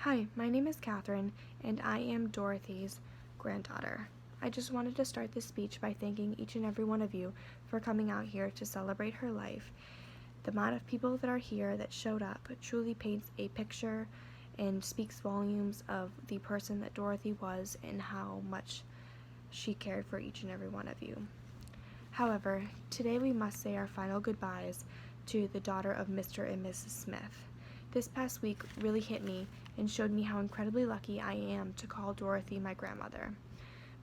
Hi, my name is Catherine, and I am Dorothy's granddaughter. I just wanted to start this speech by thanking each and every one of you for coming out here to celebrate her life. The amount of people that are here that showed up truly paints a picture and speaks volumes of the person that Dorothy was and how much she cared for each and every one of you. However, today we must say our final goodbyes to the daughter of Mr. and Mrs. Smith. This past week really hit me and showed me how incredibly lucky I am to call Dorothy my grandmother.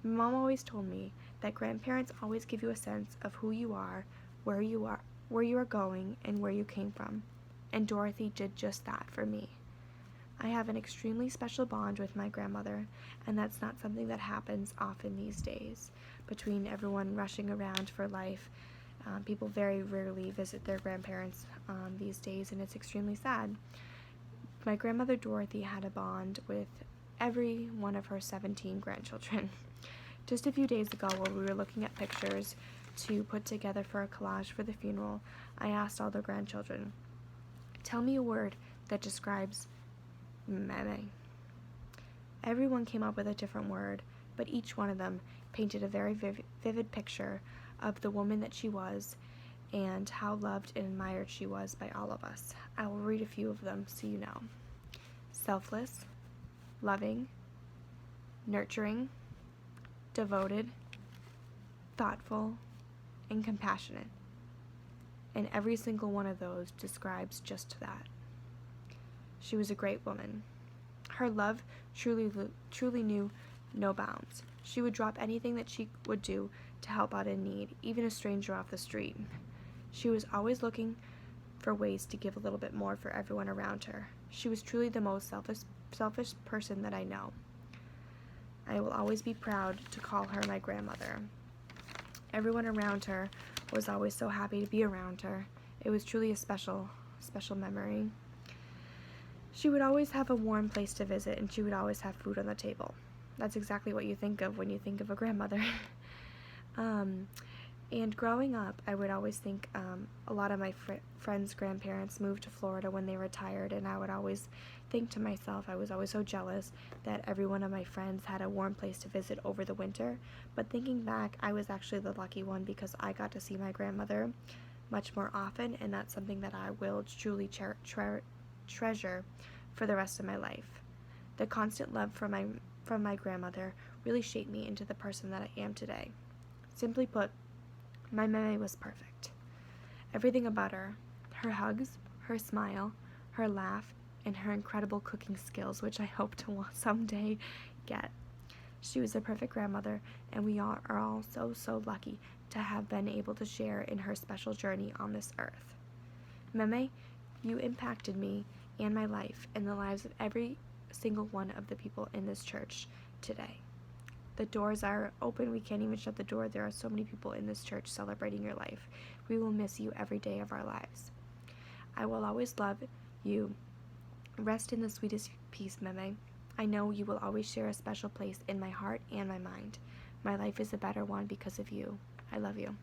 My mom always told me that grandparents always give you a sense of who you are, where you are going, and where you came from. And Dorothy did just that for me. I have an extremely special bond with my grandmother, and that's not something that happens often these days. Between everyone rushing around for life, people very rarely visit their grandparents these days, and it's extremely sad. My grandmother Dorothy had a bond with every one of her 17 grandchildren. Just a few days ago, while we were looking at pictures to put together for a collage for the funeral, I asked all the grandchildren, "Tell me a word that describes Meme." Everyone came up with a different word, but each one of them painted a very vivid picture of the woman that she was and how loved and admired she was by all of us. I will read a few of them so you know. Selfless, loving, nurturing, devoted, thoughtful, and compassionate. And every single one of those describes just that. She was a great woman. Her love truly knew no bounds. She would drop anything that she would do to help out in need, even a stranger off the street. She was always looking for ways to give a little bit more for everyone around her. She was truly the most selfish person that I know. I will always be proud to call her my grandmother. Everyone around her was always so happy to be around her. It was truly a special memory. She would always have a warm place to visit, and she would always have food on the table. That's exactly what you think of when you think of a grandmother. And growing up, I would always think a lot of my friends' grandparents moved to Florida when they retired, and I would always think to myself, I was always so jealous that every one of my friends had a warm place to visit over the winter. But thinking back, I was actually the lucky one because I got to see my grandmother much more often, and that's something that I will truly treasure for the rest of my life. The constant love from my grandmother really shaped me into the person that I am today. Simply put, my Meme was perfect. Everything about her hugs, her smile, her laugh, and her incredible cooking skills, which I hope to someday get. She was a perfect grandmother, and we are all so lucky to have been able to share in her special journey on this earth. Meme, you impacted me and my life and the lives of every single one of the people in this church today. The doors are open. We can't even shut the door. There are so many people in this church celebrating your life. We will miss you every day of our lives. I will always love you. Rest in the sweetest peace, Meme. I know you will always share a special place in my heart and my mind. My life is a better one because of you. I love you.